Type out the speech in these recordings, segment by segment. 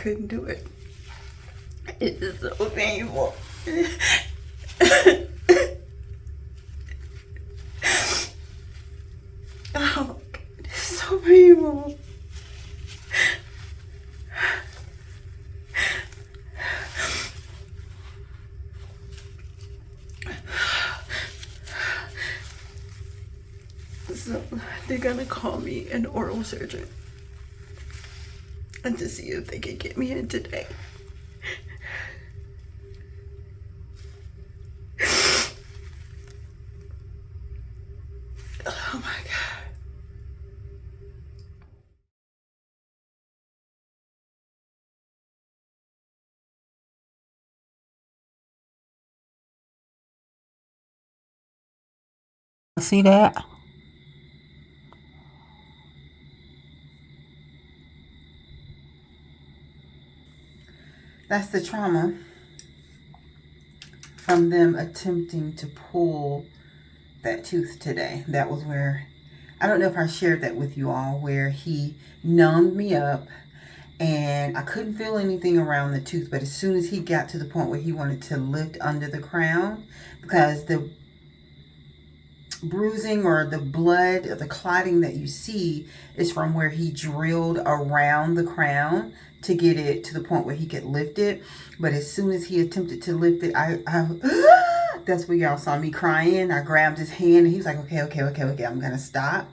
couldn't do it. It is so painful. Oh, it's so painful. So they're gonna call me an oral surgeon and to see if they can get me in today. Oh my God. See that? That's the trauma from them attempting to pull that tooth today. That was where, I don't know if I shared that with you all, where he numbed me up and I couldn't feel anything around the tooth. But as soon as he got to the point where he wanted to lift under the crown, because the bruising or the blood or the clotting that you see is from where he drilled around the crown to get it to the point where he could lift it. But as soon as he attempted to lift it, I that's where y'all saw me crying. I grabbed his hand and he was like, okay, I'm gonna stop.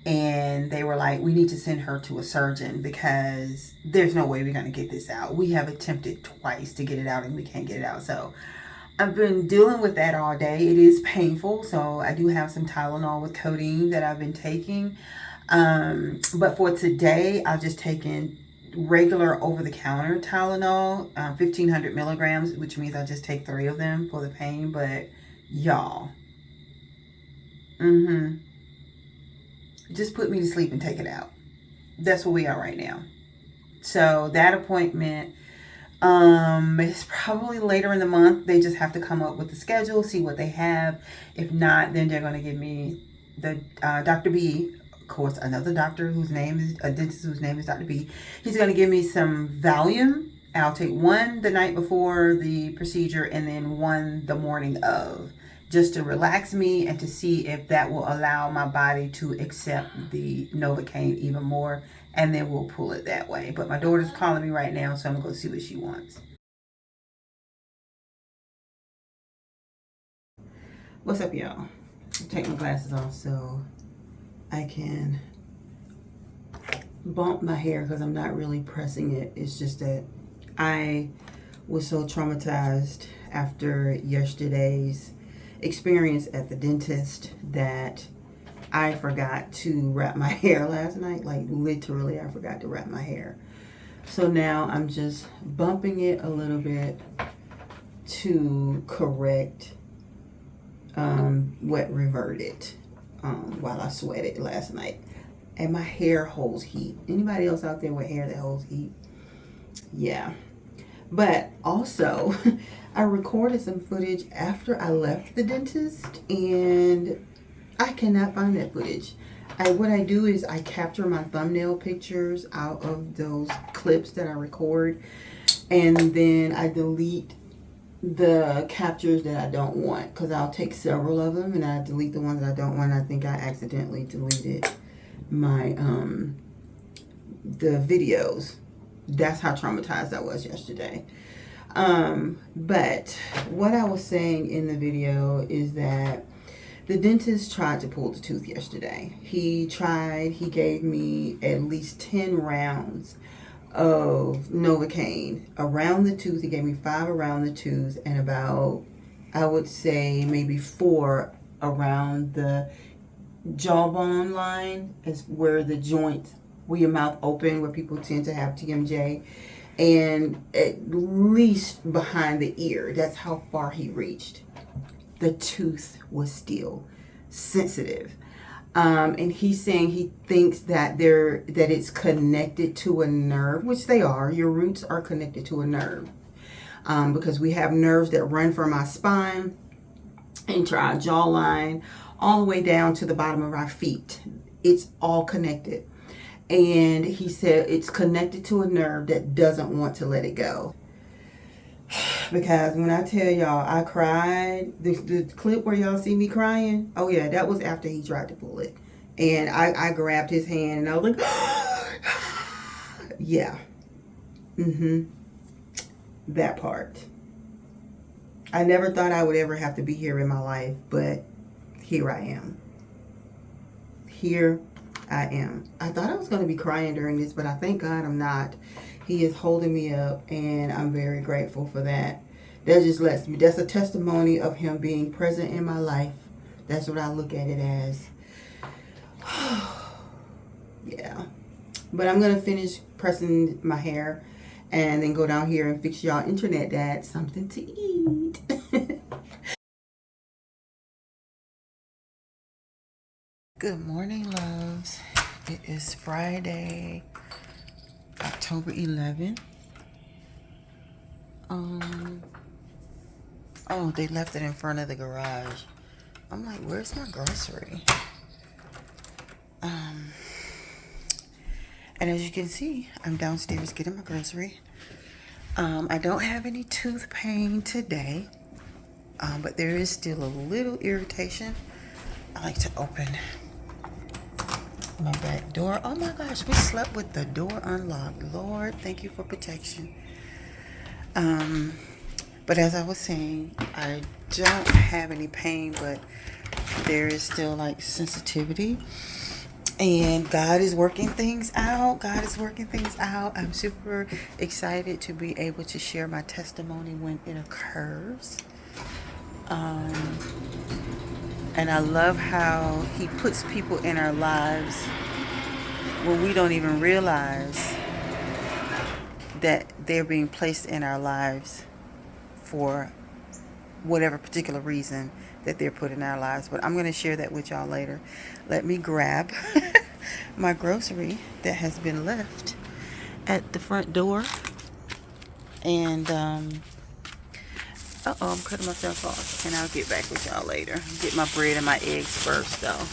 And they were like, we need to send her to a surgeon because there's no way we're gonna get this out. We have attempted twice to get it out and we can't get it out. So I've been dealing with that all day. It is painful. So I do have some Tylenol with codeine that I've been taking. But for today, I've just taken regular over-the-counter Tylenol, 1,500 milligrams, which means I just take 3 of them for the pain. But y'all, just put me to sleep and take it out. That's where we are right now. So that appointment, it's probably later in the month. They just have to come up with the schedule, see what they have. If not, then they're going to give me the Dr. B, of course, another doctor whose name is a dentist whose name is Dr. B. He's going to give me some Valium. I'll take one the night before the procedure and then one the morning of, just to relax me and to see if that will allow my body to accept the Novocaine even more. And then we'll pull it that way. But my daughter's calling me right now, so I'm going to go see what she wants. What's up, y'all? Take my glasses off so I can bump my hair because I'm not really pressing it. It's just that I was so traumatized after yesterday's experience at the dentist that I forgot to wrap my hair last night. Like literally, I forgot to wrap my hair. So now I'm just bumping it a little bit to correct what reverted while I sweated last night. And my hair holds heat. Anybody else out there with hair that holds heat? Yeah. But also, I recorded some footage after I left the dentist and I cannot find that footage. What I do is I capture my thumbnail pictures out of those clips that I record, and then I delete the captures that I don't want, because I'll take several of them and I delete the ones that I don't want. I think I accidentally deleted my the videos. That's how traumatized I was yesterday. But what I was saying in the video is that the dentist tried to pull the tooth yesterday. He gave me at least 10 rounds of Novocaine around the tooth. He gave me 5 around the tooth and about, I would say, maybe 4 around the jawbone line, is where the joint, where your mouth open, where people tend to have TMJ, and at least behind the ear. That's how far he reached. The tooth was still sensitive. And he's saying he thinks that it's connected to a nerve, which they are. Your roots are connected to a nerve. Because we have nerves that run from our spine into our jawline, all the way down to the bottom of our feet. It's all connected. And he said it's connected to a nerve that doesn't want to let it go. Because when I tell y'all I cried, the clip where y'all see me crying, oh yeah, that was after he tried to pull it. And I grabbed his hand and I was like, yeah. That part. I never thought I would ever have to be here in my life, but here I am. Here I am. I thought I was going to be crying during this, but I thank God I'm not. He is holding me up, and I'm very grateful for that. That just lets me, that's a testimony of him being present in my life. That's what I look at it as. Yeah. But I'm going to finish pressing my hair and then go down here and fix y'all internet dad something to eat. Good morning, loves. It is Friday, October 11th. Oh, they left it in front of the garage. I'm like, where's my grocery? And as you can see, I'm downstairs getting my grocery. I don't have any tooth pain today, but there is still a little irritation. I like to open my back door. Oh my gosh, we slept with the door unlocked. Lord, thank you for protection. But as I was saying, I don't have any pain, but there is still like sensitivity. And God is working things out. God is working things out. I'm super excited to be able to share my testimony when it occurs. And I love how he puts people in our lives when we don't even realize that they're being placed in our lives for whatever particular reason that they're put in our lives. But I'm going to share that with y'all later. Let me grab my grocery that has been left at the front door. And I'm cutting myself off, and I'll get back with y'all later. Get my bread and my eggs first though.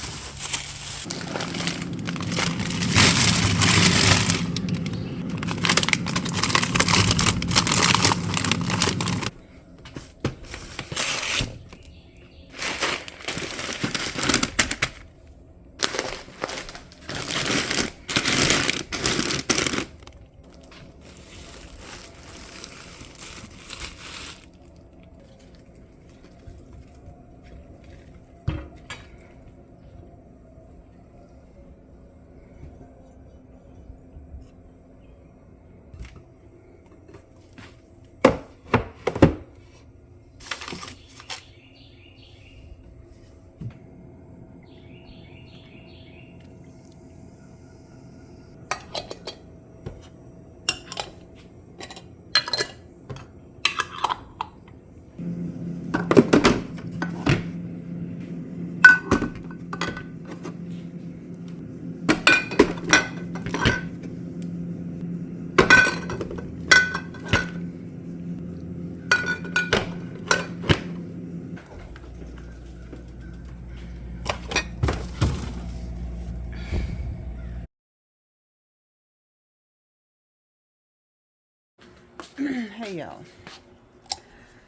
Hey y'all.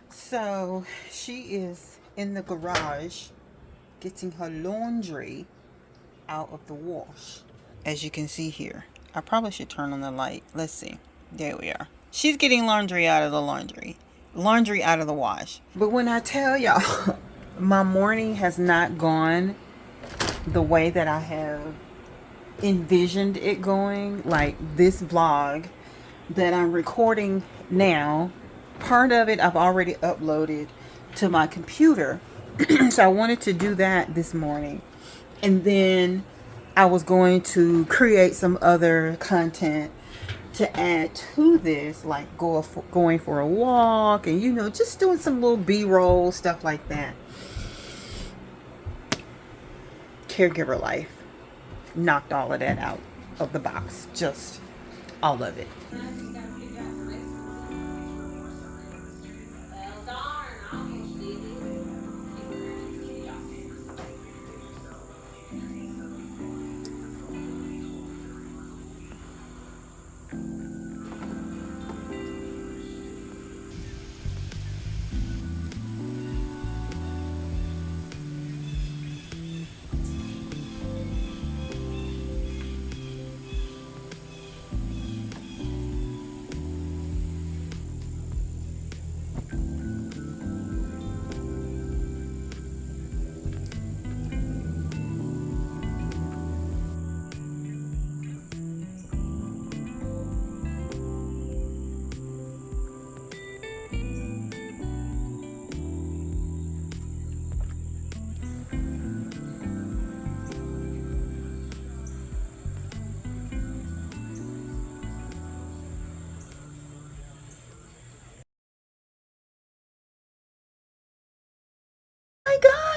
So she is in the garage getting her laundry out of the wash. As you can see here, I probably should turn on the light. Let's see. There we are. She's getting laundry out of the laundry out of the wash. But when I tell y'all, my morning has not gone the way that I have envisioned it going. Like this vlog that I'm recording now, part of it I've already uploaded to my computer. So I wanted to do that this morning, and then I was going to create some other content to add to this, like going for a walk and, you know, just doing some little b-roll stuff like that. Caregiver life knocked all of that out of the box, just all of it.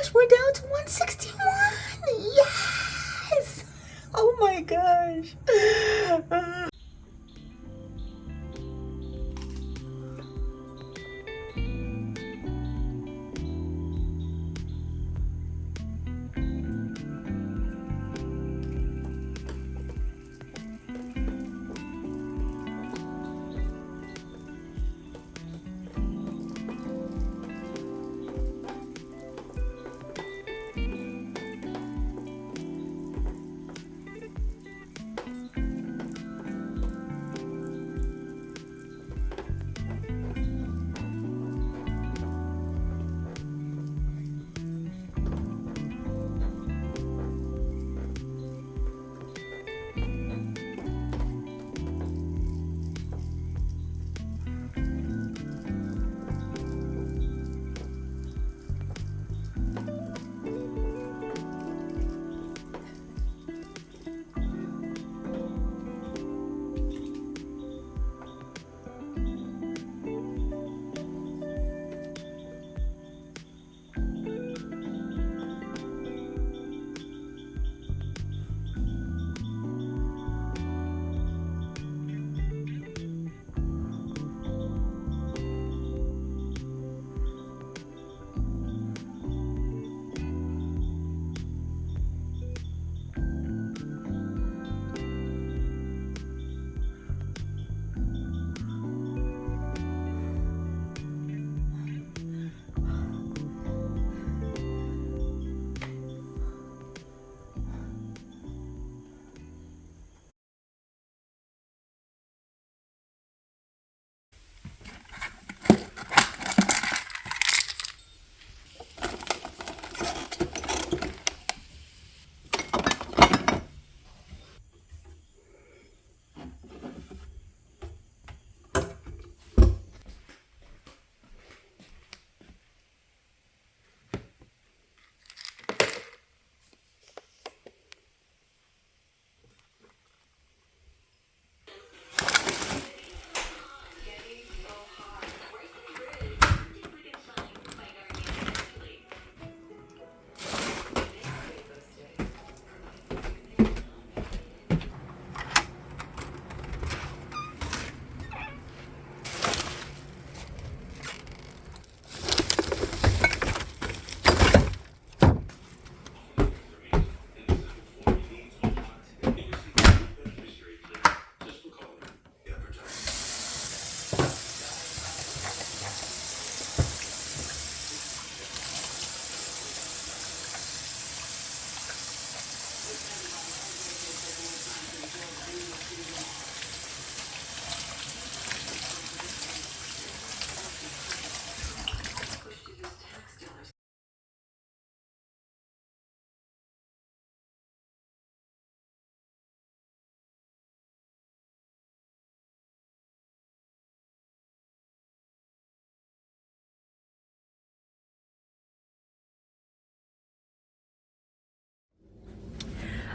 gosh, we're down to 161. Yes. Oh my gosh.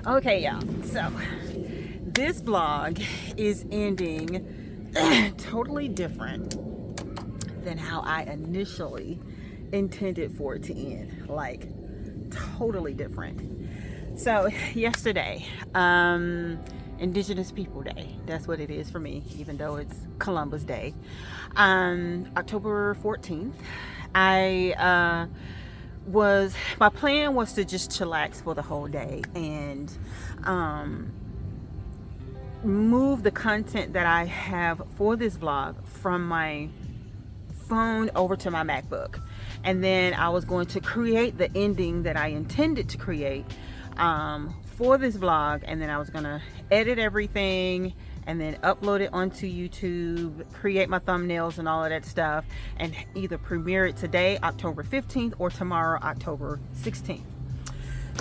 Okay, y'all. So this vlog is ending totally different than how I initially intended for it to end. Like, totally different. So yesterday, Indigenous People Day. That's what it is for me, even though it's Columbus Day. October 14th, my plan was to just chillax for the whole day and move the content that I have for this vlog from my phone over to my MacBook, and then I was going to create the ending that I intended to create for this vlog, and then I was gonna edit everything and then upload it onto YouTube, create my thumbnails and all of that stuff, and either premiere it today, October 15th, or tomorrow, October 16th.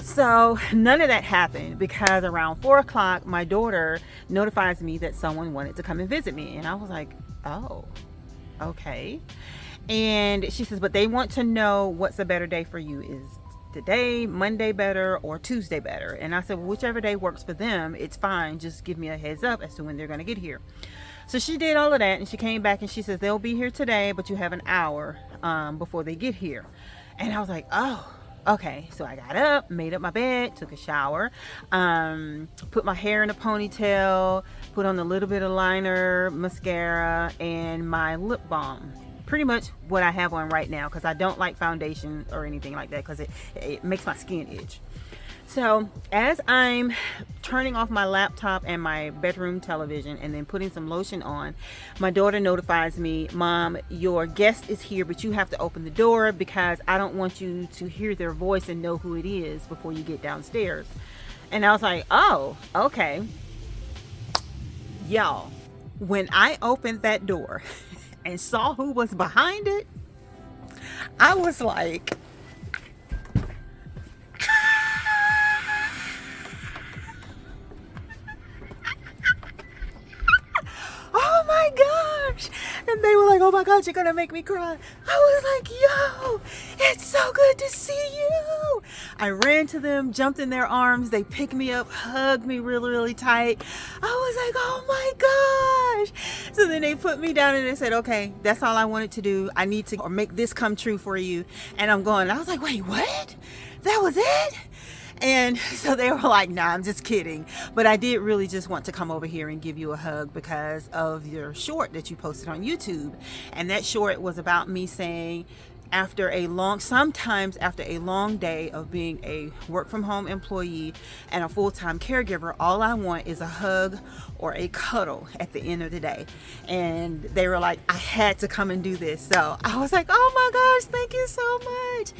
So none of that happened because around 4 o'clock, my daughter notifies me that someone wanted to come and visit me. And I was like, oh, okay. And she says, but they want to know what's a better day for you. Is today, Monday better, or Tuesday better? And I said, well, whichever day works for them, it's fine. Just give me a heads up as to when they're going to get here. So she did all of that, and she came back and she says, they'll be here today, but you have an hour before they get here. And I was like, oh, Okay, so I got up, made up my bed, took a shower, put my hair in a ponytail, put on a little bit of liner, mascara, and my lip balm. Pretty much what I have on right now, because I don't like foundation or anything like that, because it makes my skin itch. So as I'm turning off my laptop and my bedroom television and then putting some lotion on, my daughter notifies me, Mom, your guest is here, but you have to open the door because I don't want you to hear their voice and know who it is before you get downstairs. And I was like, oh, okay. Y'all, when I opened that door and saw who was behind it, I was like, oh my gosh. And they were like, oh my gosh, you're gonna make me cry. I was like, yo, it's so good to see you. I ran to them, jumped in their arms. They picked me up, hugged me really, really tight. I was like, oh my gosh. So then they put me down and they said, okay, that's all I wanted to do. I need to make this come true for you. And I'm going, I was like, wait, what? That was it? And so they were like, nah, I'm just kidding. But I did really just want to come over here and give you a hug because of your short that you posted on YouTube. And that short was about me saying, sometimes after a long day of being a work from home employee and a full-time caregiver, all I want is a hug or a cuddle at the end of the day. And they were like, I had to come and do this. So I was like, oh my gosh, thank you so much.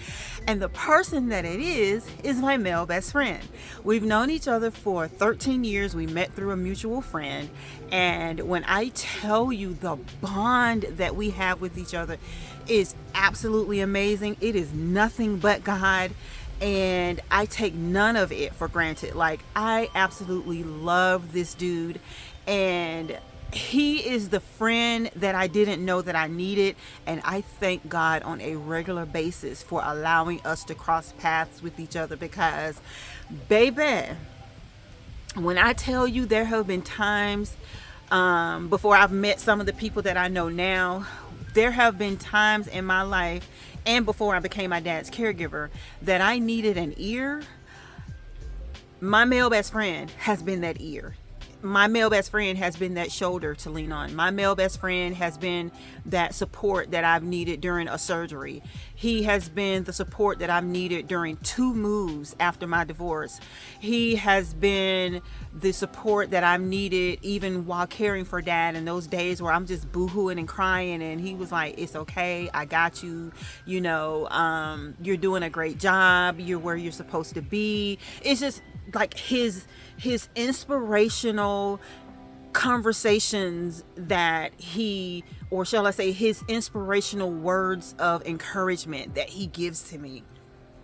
And the person that it is my male best friend. We've known each other for 13 years. We met through a mutual friend. And when I tell you the bond that we have with each other is absolutely amazing. It is nothing but God. And I take none of it for granted. Like, I absolutely love this dude. And he is the friend that I didn't know that I needed. And I thank God on a regular basis for allowing us to cross paths with each other, because, baby, when I tell you there have been times before I've met some of the people that I know now, there have been times in my life and before I became my dad's caregiver that I needed an ear. My male best friend has been that ear. My male best friend has been that shoulder to lean on. My male best friend has been that support that I've needed during a surgery. He has been the support that I've needed during 2 moves after my divorce. He has been the support that I've needed even while caring for Dad in those days where I'm just boohooing and crying, and he was like, it's okay, I got you, you're doing a great job, you're where you're supposed to be. It's just like his inspirational conversations that he, or shall I say, his inspirational words of encouragement that he gives to me,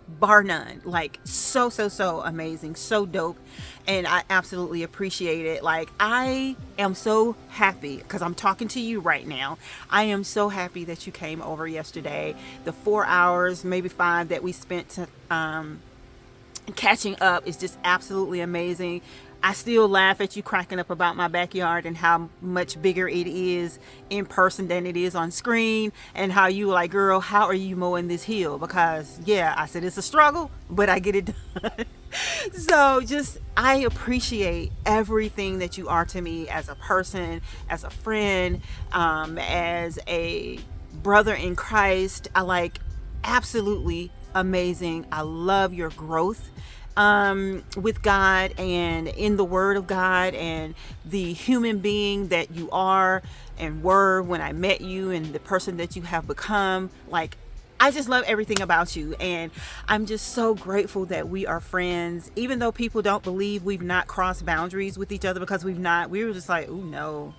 bar none. Like, so amazing, so dope. And I absolutely appreciate it. Like, I am so happy because I'm talking to you right now. I am so happy that you came over yesterday. The 4 hours, maybe 5 that we spent catching up is just absolutely amazing. I still laugh at you cracking up about my backyard and how much bigger it is in person than it is on screen, and how you were like, girl, how are you mowing this hill? Because yeah, I said it's a struggle, but I get it done. So just, I appreciate everything that you are to me as a person, as a friend, as a brother in Christ. I like, absolutely amazing. I love your growth with God and in the Word of God, and the human being that you are and were when I met you, and the person that you have become. Like, I just love everything about you, and I'm just so grateful that we are friends, even though people don't believe we've not crossed boundaries with each other, because we were just like, oh no,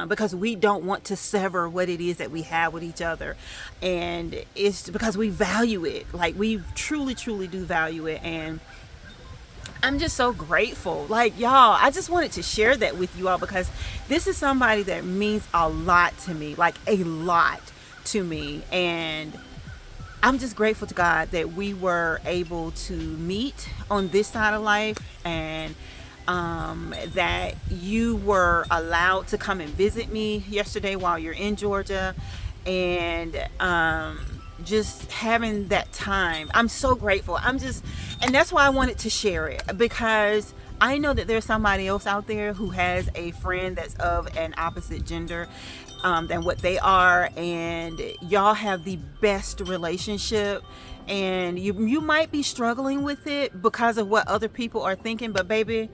because we don't want to sever what it is that we have with each other. And it's because we value it. Like, we truly do value it. And I'm just so grateful. Like, y'all, I just wanted to share that with you all, because this is somebody that means a lot to me, like a lot to me. And I'm just grateful to God that we were able to meet on this side of life, and that you were allowed to come and visit me yesterday while you're in Georgia. And just having that time. I'm so grateful. And that's why I wanted to share it, because I know that there's somebody else out there who has a friend that's of an opposite gender than what they are, and y'all have the best relationship, and you might be struggling with it because of what other people are thinking, but baby,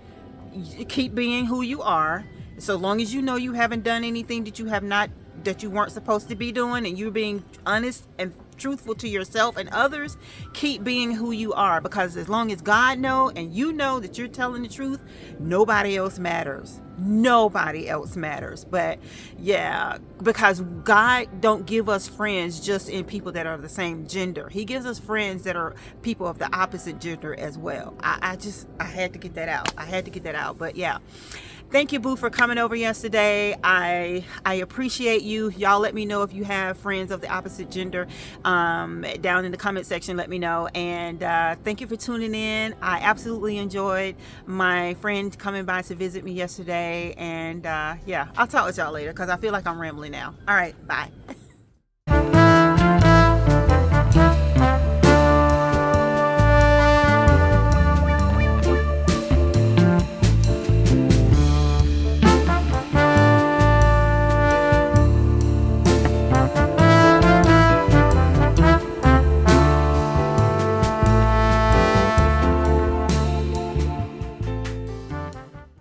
keep being who you are. So long as you know you haven't done anything that you weren't supposed to be doing, and you're being honest and truthful to yourself and others, keep being who you are, because as long as God know and you know that you're telling the truth, nobody else matters. Nobody else matters. But yeah, because God don't give us friends just in people that are the same gender. He gives us friends that are people of the opposite gender as well. I had to get that out. But yeah, thank you, Boo, for coming over yesterday. I appreciate you. Y'all let me know if you have friends of the opposite gender down in the comment section. Let me know. And thank you for tuning in. I absolutely enjoyed my friend coming by to visit me yesterday. And yeah, I'll talk with y'all later because I feel like I'm rambling now. All right, bye.